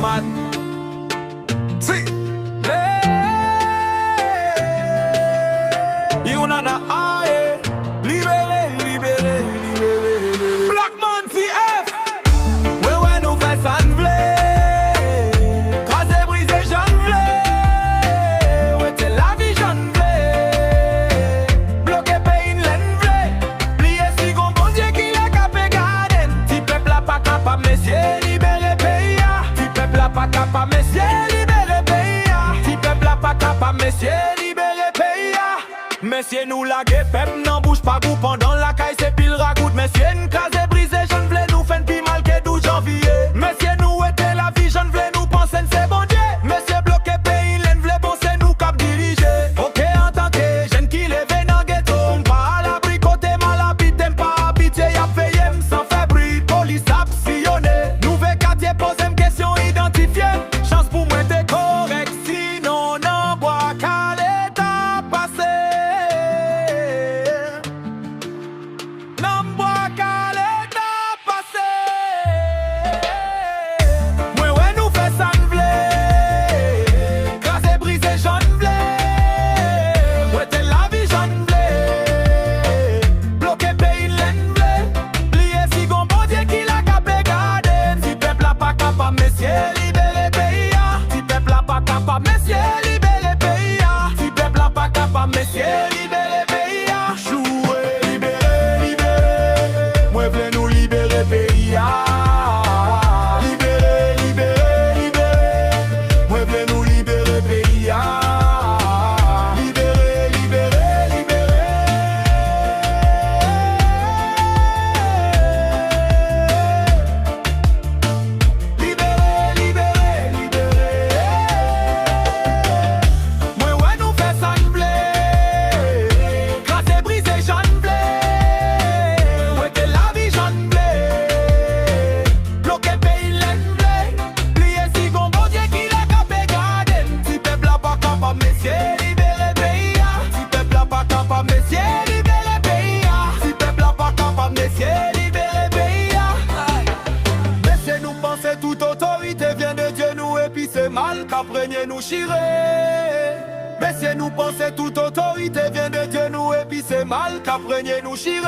man. See, you nana aye, libéré, libéré, libéré. Black man CF, ouais nous fait ça n'vlé, crasé brisé j'en vlé, ouais t'es la vie j'en vlé, bloqué pays l'en vlé, plié si gon bon Dieu qui a capé garden, ti peuple a pas capable messieurs libéré pays, ti peuple a pas capable messieurs libéré pays, ti peuple a pas capable messieurs libéré pays. Messieurs nous la pep n'en bouge pas goût pendant la caille c'est pile ragout. Messieurs nous casé brisé j'en v'lais nous fin pi mal que 12 janvier. Messieurs nous était la vie j'en v'lais nous penser c'est bon Dieu. Messieurs bloqué pays l'en v'lais bon c'est nous cap diriger. Ok en tant que jeune qui lève dans ghetto, pas à l'abri côté mal habité, pas habité y'a payé sans faire bruit. Police a sillonné, nouveau quartier pose une question identifiée. Chance pour moi t'es correct sinon n'en bois qu'à l'état passé. Toute autorité vient de Dieu nous et puis c'est mal qu'après nous chirer. Mais si nous pensons toute autorité vient de Dieu nous et puis c'est mal qu'après nous chirer.